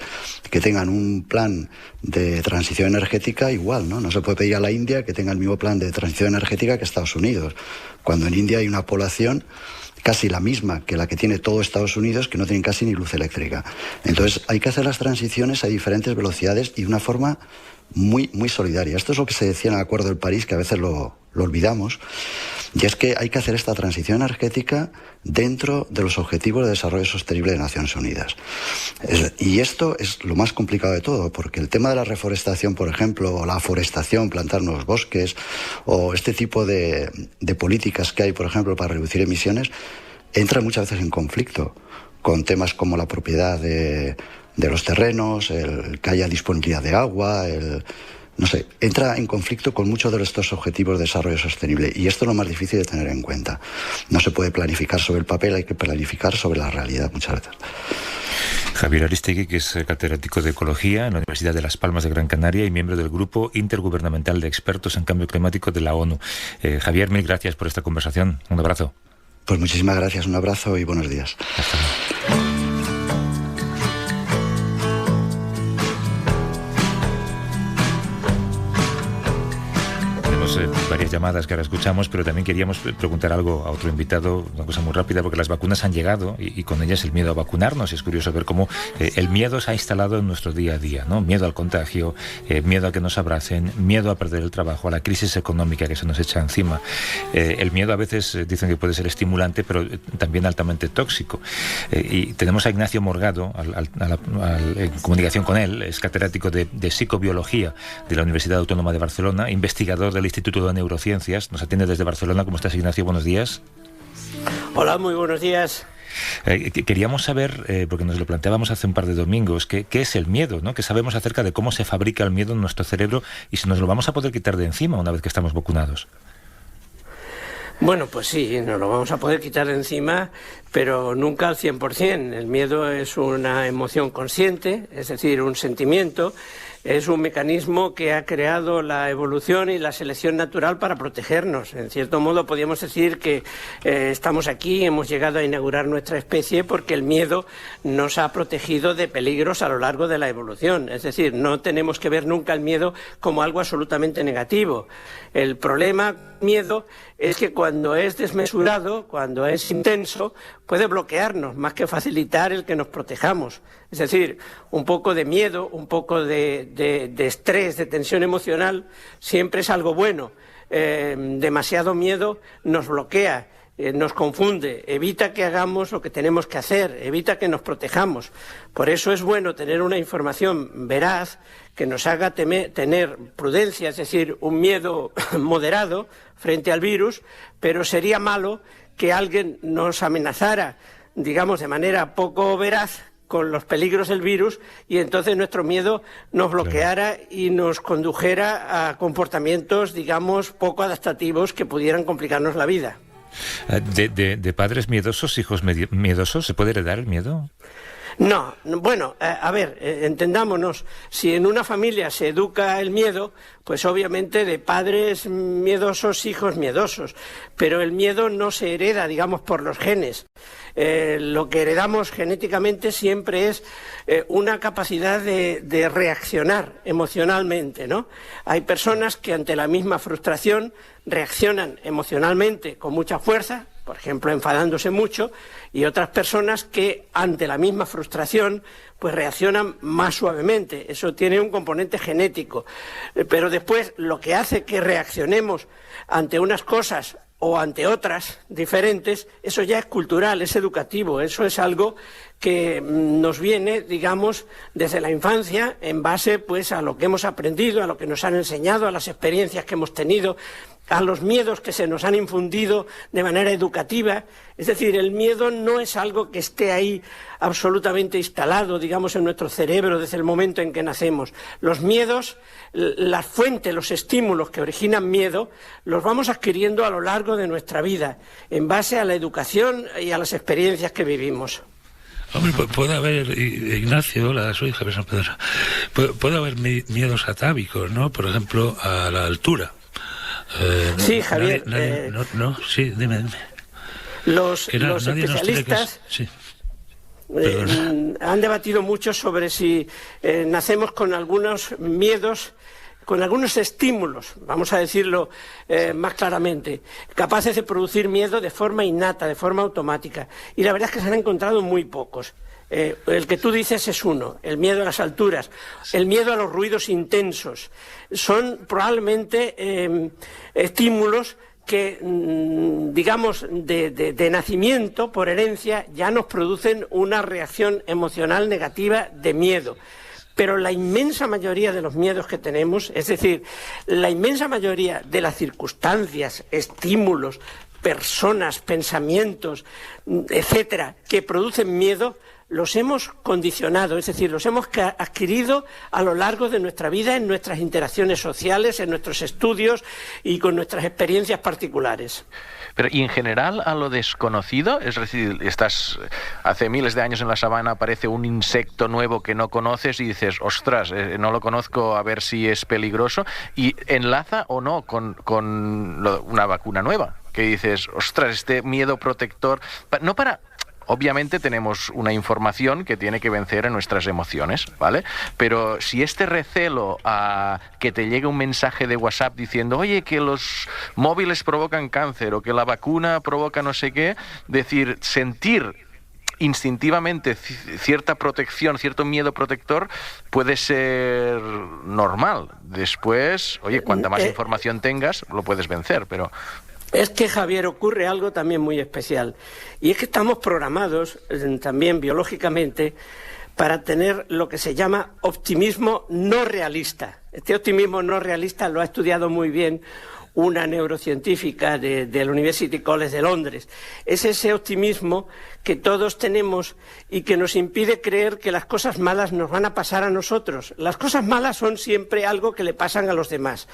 que tengan un plan de transición energética igual, ¿no? No se puede pedir a la India que tenga el mismo plan de transición energética que Estados Unidos, cuando en India hay una población casi la misma que la que tiene todo Estados Unidos, que no tienen casi ni luz eléctrica. Entonces hay que hacer las transiciones a diferentes velocidades y de una forma muy, muy solidaria. Esto es lo que se decía en el Acuerdo de París, que a veces lo olvidamos, y es que hay que hacer esta transición energética dentro de los Objetivos de Desarrollo Sostenible de Naciones Unidas. Y esto es lo más complicado de todo, porque el tema de la reforestación, por ejemplo, o la forestación, plantar nuevos bosques, o este tipo de políticas que hay, por ejemplo, para reducir emisiones, entra muchas veces en conflicto con temas como la propiedad de los terrenos, el que haya disponibilidad de agua, no sé, entra en conflicto con muchos de estos objetivos de desarrollo sostenible, y esto es lo más difícil de tener en cuenta. No se puede planificar sobre el papel, hay que planificar sobre la realidad muchas veces. Javier Aristegui, que es catedrático de Ecología en la Universidad de Las Palmas de Gran Canaria y miembro del Grupo Intergubernamental de Expertos en Cambio Climático de la ONU. Javier, mil gracias por esta conversación. Un abrazo. Pues muchísimas gracias, un abrazo y buenos días. Hasta luego. Varias llamadas que ahora escuchamos, pero también queríamos preguntar algo a otro invitado, una cosa muy rápida, porque las vacunas han llegado y con ellas el miedo a vacunarnos. Es curioso ver cómo el miedo se ha instalado en nuestro día a día, ¿no? Miedo al contagio, miedo a que nos abracen, miedo a perder el trabajo, a la crisis económica que se nos echa encima. El miedo a veces dicen que puede ser estimulante, pero también altamente tóxico. Y tenemos a Ignacio Morgado, en comunicación con él, es catedrático de psicobiología de la Universidad Autónoma de Barcelona, investigador del Instituto de Neurociencias. Nos atiende desde Barcelona. ¿Cómo estás, Ignacio? Buenos días. Hola, muy buenos días. Queríamos saber, porque nos lo planteábamos hace un par de domingos, ¿qué es el miedo, ¿no? ¿Qué sabemos acerca de cómo se fabrica el miedo en nuestro cerebro y si nos lo vamos a poder quitar de encima una vez que estamos vacunados? Bueno, pues sí, nos lo vamos a poder quitar de encima, pero nunca al 100%. El miedo es una emoción consciente, es decir, un sentimiento es un mecanismo que ha creado la evolución y la selección natural para protegernos. En cierto modo podríamos decir que estamos aquí, hemos llegado a inaugurar nuestra especie porque el miedo nos ha protegido de peligros a lo largo de la evolución. Es decir, no tenemos que ver nunca el miedo como algo absolutamente negativo. El problema miedo es que cuando es desmesurado, cuando es intenso, puede bloquearnos más que facilitar el que nos protejamos. Es decir, un poco de miedo, un poco de estrés, de tensión emocional, siempre es algo bueno. Demasiado miedo nos bloquea, nos confunde, evita que hagamos lo que tenemos que hacer, evita que nos protejamos. Por eso es bueno tener una información veraz que nos haga tener prudencia, es decir, un miedo moderado frente al virus, pero sería malo que alguien nos amenazara, digamos, de manera poco veraz con los peligros del virus y entonces nuestro miedo nos bloqueara y nos condujera a comportamientos, digamos, poco adaptativos que pudieran complicarnos la vida. ¿De padres miedosos, hijos miedosos, se puede heredar el miedo? No, bueno, a ver, entendámonos, si en una familia se educa el miedo, pues obviamente de padres miedosos, hijos miedosos, pero el miedo no se hereda, digamos, por los genes. Lo que heredamos genéticamente siempre es una capacidad de reaccionar emocionalmente, ¿no? Hay personas que ante la misma frustración reaccionan emocionalmente con mucha fuerza, por ejemplo, enfadándose mucho, y otras personas que ante la misma frustración pues reaccionan más suavemente. Eso tiene un componente genético. Pero después lo que hace que reaccionemos ante unas cosas o ante otras diferentes, eso ya es cultural, es educativo, eso es algo que nos viene, digamos, desde la infancia en base pues a lo que hemos aprendido, a lo que nos han enseñado, a las experiencias que hemos tenido, a los miedos que se nos han infundido de manera educativa. Es decir, el miedo no es algo que esté ahí absolutamente instalado, digamos, en nuestro cerebro desde el momento en que nacemos. Los miedos, las fuentes, los estímulos que originan miedo, los vamos adquiriendo a lo largo de nuestra vida, en base a la educación y a las experiencias que vivimos. Hombre, puede haber, Ignacio, hola, soy Javier San Pedro, puede haber miedos atávicos, ¿no? Por ejemplo, a la altura. Sí, Javier. Sí, dime. Los especialistas han debatido mucho sobre si nacemos con algunos miedos, con algunos estímulos, vamos a decirlo más claramente, capaces de producir miedo de forma innata, de forma automática. Y la verdad es que se han encontrado muy pocos. El que tú dices es uno, el miedo a las alturas, el miedo a los ruidos intensos. Son probablemente estímulos que, digamos, de nacimiento, por herencia, ya nos producen una reacción emocional negativa de miedo. Pero la inmensa mayoría de los miedos que tenemos, es decir, la inmensa mayoría de las circunstancias, estímulos, personas, pensamientos, etcétera, que producen miedo, los hemos condicionado, es decir, los hemos adquirido a lo largo de nuestra vida, en nuestras interacciones sociales, en nuestros estudios y con nuestras experiencias particulares. Pero, ¿y en general a lo desconocido? Es decir, estás hace miles de años en la sabana, aparece un insecto nuevo que no conoces y dices, ostras, no lo conozco, a ver si es peligroso, y enlaza o no con una vacuna nueva, que dices, ostras, este miedo protector, no para... Obviamente tenemos una información que tiene que vencer a nuestras emociones, ¿vale? Pero si este recelo a que te llegue un mensaje de WhatsApp diciendo, oye, que los móviles provocan cáncer o que la vacuna provoca no sé qué, decir, sentir instintivamente cierta protección, cierto miedo protector puede ser normal. Después, oye, cuanta más información tengas, lo puedes vencer, pero... Es que, Javier, ocurre algo también muy especial, y es que estamos programados también biológicamente para tener lo que se llama optimismo no realista. Este optimismo no realista lo ha estudiado muy bien una neurocientífica del University College de Londres. Es ese optimismo que todos tenemos y que nos impide creer que las cosas malas nos van a pasar a nosotros. Las cosas malas son siempre algo que le pasan a los demás.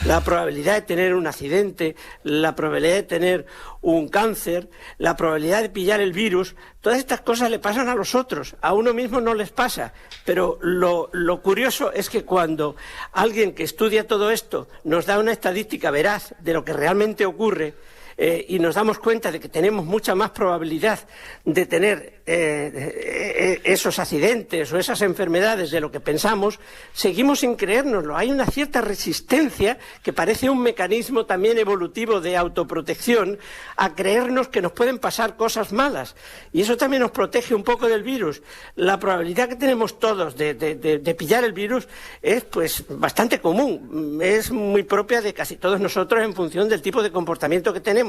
La probabilidad de tener un accidente, la probabilidad de tener un cáncer, la probabilidad de pillar el virus, Todas estas cosas le pasan a los otros, a uno mismo no les pasa. Pero lo curioso es que cuando alguien que estudia todo esto nos da una estadística veraz de lo que realmente ocurre, y nos damos cuenta de que tenemos mucha más probabilidad de tener esos accidentes o esas enfermedades de lo que pensamos, seguimos sin creérnoslo. Hay una cierta resistencia que parece un mecanismo también evolutivo de autoprotección a creernos que nos pueden pasar cosas malas, y eso también nos protege un poco del virus. La probabilidad que tenemos todos de pillar el virus es pues bastante común, es muy propia de casi todos nosotros en función del tipo de comportamiento que tenemos,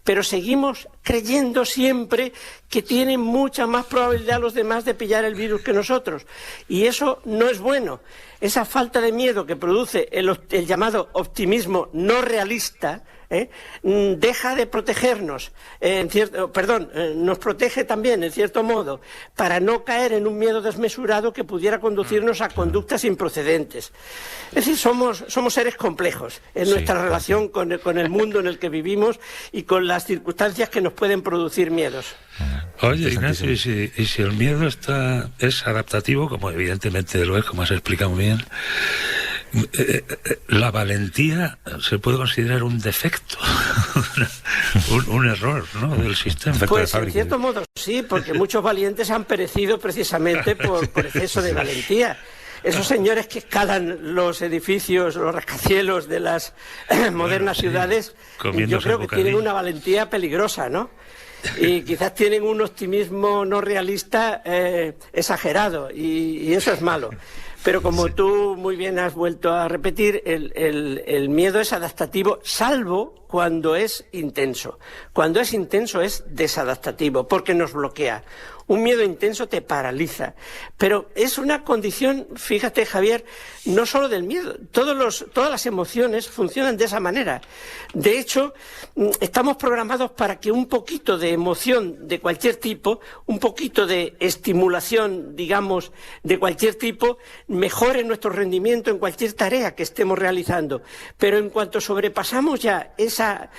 pero seguimos creyendo siempre que tienen mucha más probabilidad los demás de pillar el virus que nosotros, y eso no es bueno. Esa falta de miedo que produce el llamado optimismo no realista, deja de protegernos, nos protege también, en cierto modo, para no caer en un miedo desmesurado que pudiera conducirnos a conductas improcedentes. Es decir, somos seres complejos en nuestra relación con el mundo en el que vivimos y con las circunstancias que nos pueden producir miedos. Oye, Ignacio, y si el miedo es adaptativo, como evidentemente lo es, como has explicado muy bien, la valentía se puede considerar un defecto, un error, ¿no?, del sistema. Pues en cierto modo sí, porque muchos valientes han perecido precisamente por exceso de valentía. Esos señores que escalan los edificios, los rascacielos de las modernas ciudades, yo creo que tienen una valentía peligrosa, ¿no? Y quizás tienen un optimismo no realista exagerado, y eso es malo. Pero como tú muy bien has vuelto a repetir, el miedo es adaptativo, salvo cuando es intenso. Cuando es intenso es desadaptativo, porque nos bloquea. Un miedo intenso te paraliza. Pero es una condición, fíjate, Javier, no solo del miedo. Todas las emociones funcionan de esa manera. De hecho, estamos programados para que un poquito de emoción de cualquier tipo, un poquito de estimulación, digamos, de cualquier tipo, mejore nuestro rendimiento en cualquier tarea que estemos realizando. Pero en cuanto sobrepasamos ya esa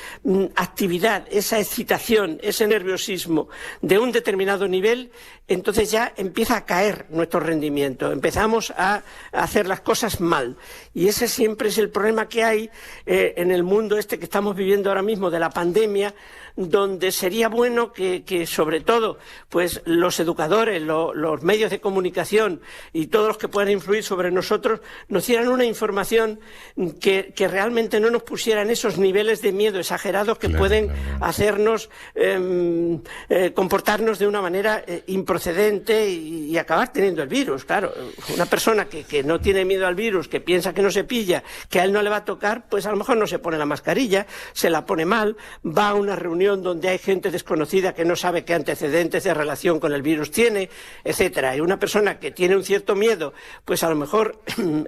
actividad, esa excitación, ese nerviosismo de un determinado nivel, entonces ya empieza a caer nuestro rendimiento, empezamos a hacer las cosas mal. Y ese siempre es el problema que hay en el mundo este que estamos viviendo ahora mismo de la pandemia, donde sería bueno que sobre todo pues los educadores, los medios de comunicación y todos los que puedan influir sobre nosotros nos dieran una información que realmente no nos pusieran esos niveles de miedo exagerados que pueden hacernos comportarnos de una manera improcedente y acabar teniendo el virus. Claro, una persona que no tiene miedo al virus, que piensa que no se pilla, que a él no le va a tocar, pues a lo mejor no se pone la mascarilla, se la pone mal, va a una reunión donde hay gente desconocida que no sabe qué antecedentes de relación con el virus tiene, etcétera. Y una persona que tiene un cierto miedo, pues a lo mejor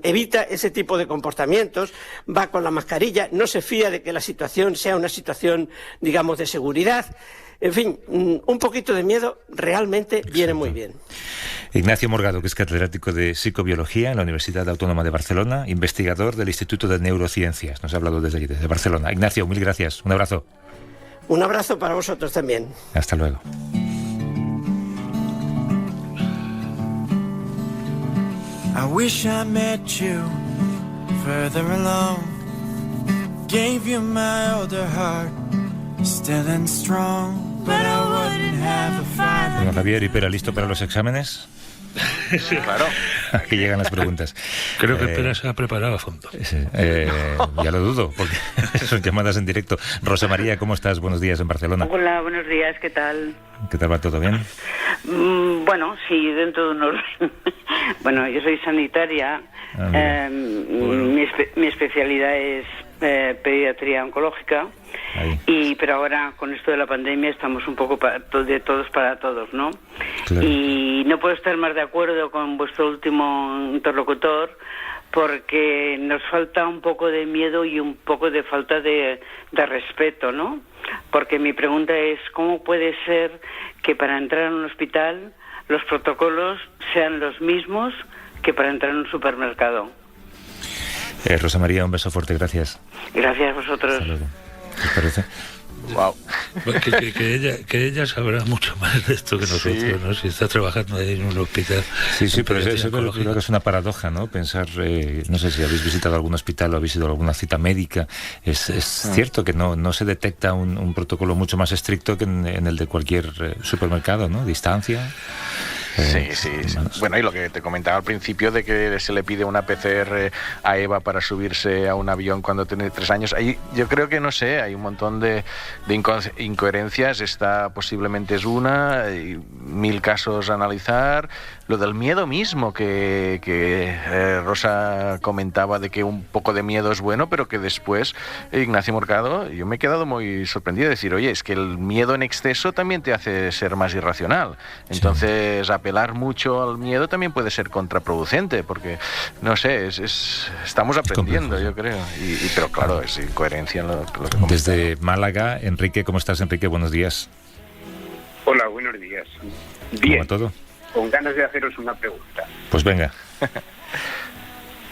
evita ese tipo de comportamientos, va con la mascarilla, no se fía de que la situación sea una situación, digamos, de seguridad. En fin, un poquito de miedo realmente viene muy bien. Ignacio Morgado, que es catedrático de Psicobiología en la Universidad Autónoma de Barcelona, investigador del Instituto de Neurociencias. Nos ha hablado desde allí, desde Barcelona. Ignacio, mil gracias. Un abrazo. Un abrazo para vosotros también. Hasta luego. I wish I met you further along. Gave you my older heart, still and strong, but I wouldn't have a father. Bueno, Javier, ¿y Pera listo para los exámenes? Sí, claro. Aquí llegan las preguntas. Creo que Pera se ha preparado a fondo. Sí, ya lo dudo, porque son llamadas en directo. Rosa María, ¿cómo estás? Buenos días en Barcelona. Hola, buenos días, ¿qué tal? ¿Qué tal va? ¿Todo bien? Bueno, sí, dentro de un orden. Bueno, yo soy sanitaria. Mi especialidad es pediatría oncológica. Pero ahora con esto de la pandemia estamos un poco de todos para todos, ¿no? Claro. Y no puedo estar más de acuerdo con vuestro último interlocutor, porque nos falta un poco de miedo y un poco de falta de respeto, ¿no? Porque mi pregunta es, ¿cómo puede ser que para entrar en un hospital los protocolos sean los mismos que para entrar en un supermercado? Rosa María, un beso fuerte, gracias. Gracias a vosotros. Hasta luego. ¿Qué os parece? Wow. Que ella sabrá mucho más de esto que nosotros, sí. ¿No? Si está trabajando ahí en un hospital. Sí, pero eso creo que es una paradoja, ¿no? Pensar, no sé si habéis visitado algún hospital o habéis ido a alguna cita médica. Es cierto que no se detecta un protocolo mucho más estricto que en el de cualquier supermercado, ¿no? Distancia. Sí. Bueno, y lo que te comentaba al principio de que se le pide una PCR a Eva para subirse a un avión cuando tiene 3 años, ahí yo creo que, no sé, hay un montón de incoherencias. Esta posiblemente es una, hay 1000 casos a analizar. Lo del miedo mismo que Rosa comentaba, de que un poco de miedo es bueno, pero que después Ignacio Morgado, yo me he quedado muy sorprendido de decir, oye, es que el miedo en exceso también te hace ser más irracional. Entonces, apelar mucho al miedo también puede ser contraproducente, porque, no sé, estamos aprendiendo, yo creo. Pero claro, es incoherencia en lo que comentaba. Desde Málaga, Enrique, ¿cómo estás, Enrique? Buenos días. Hola, buenos días. Bien. ¿Cómo todo? Con ganas de haceros una pregunta. Pues venga.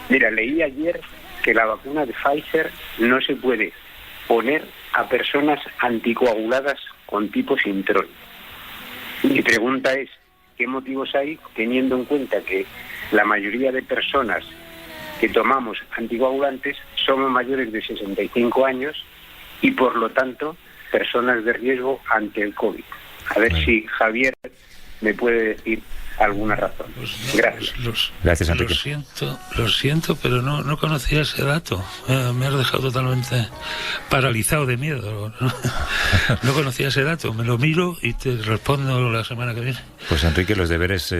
Mira, leí ayer que la vacuna de Pfizer no se puede poner a personas anticoaguladas con tipo Sintrón. Mi pregunta es, ¿qué motivos hay, teniendo en cuenta que la mayoría de personas que tomamos anticoagulantes somos mayores de 65 años y, por lo tanto, personas de riesgo ante el COVID? A ver si Javier me puede decir alguna razón. Gracias. Gracias, Enrique. Lo siento, pero no conocía ese dato. Me has dejado totalmente paralizado de miedo. No conocía ese dato. Me lo miro y te respondo la semana que viene. Pues, Enrique, los deberes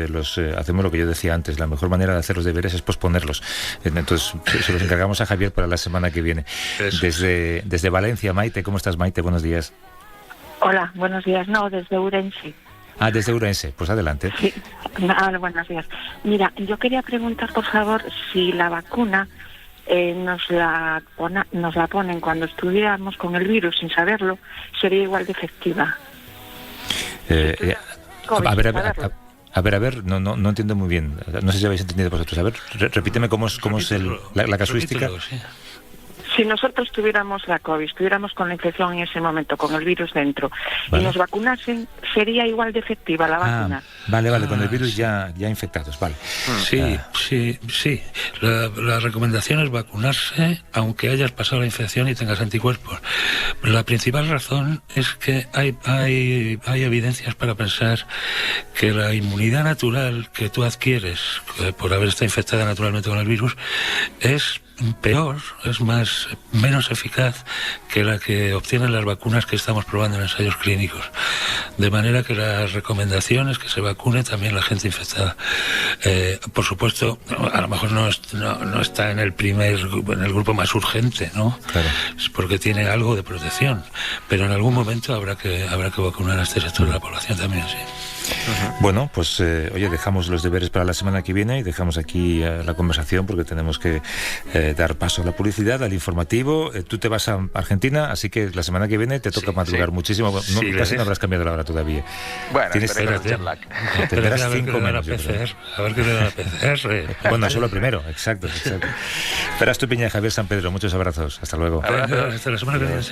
hacemos lo que yo decía antes. La mejor manera de hacer los deberes es posponerlos. Entonces, se los encargamos a Javier para la semana que viene. Desde Valencia, Maite. ¿Cómo estás, Maite? Buenos días. Hola, buenos días. No, desde Urense. Desde Urense, pues adelante. Sí, buenos días. Mira, yo quería preguntar, por favor, si la vacuna nos la ponen cuando estuviéramos con el virus sin saberlo, sería igual de efectiva. A ver, no entiendo muy bien. No sé si habéis entendido vosotros. A ver, repíteme cómo es la casuística. Sí. Si nosotros tuviéramos la COVID, estuviéramos con la infección en ese momento, con el virus dentro, y nos vacunasen, ¿sería igual de efectiva la vacuna? Vale, con el virus ya infectados, vale. Sí. La recomendación es vacunarse aunque hayas pasado la infección y tengas anticuerpos. La principal razón es que hay evidencias para pensar que la inmunidad natural que tú adquieres por haber estado infectada naturalmente con el virus es peor, es menos eficaz que la que obtienen las vacunas que estamos probando en ensayos clínicos. De manera que la recomendación es que se vacune también la gente infectada. Por supuesto, a lo mejor no está en el grupo más urgente, ¿no? Claro. Es porque tiene algo de protección, pero en algún momento habrá que vacunar a este sector de la población también, sí. Bueno, pues oye, dejamos los deberes para la semana que viene y dejamos aquí la conversación porque tenemos que dar paso a la publicidad, al informativo. Tú te vas a Argentina, así que la semana que viene te toca madrugar muchísimo. Casi no habrás cambiado la hora todavía. Bueno, tendrás 5 menos. A ver qué te da la PCR. Bueno, eso es lo primero, exacto. Esperas tu piña de Javier San Pedro. Muchos abrazos. Hasta luego. Hasta la semana que viene.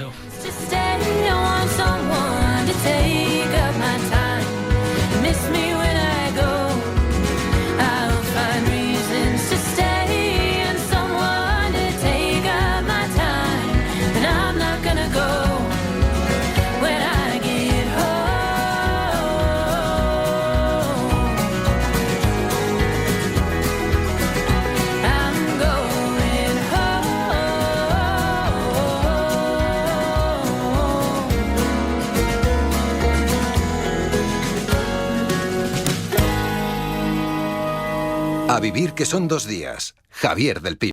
A vivir que son 2 días. Javier del Pino.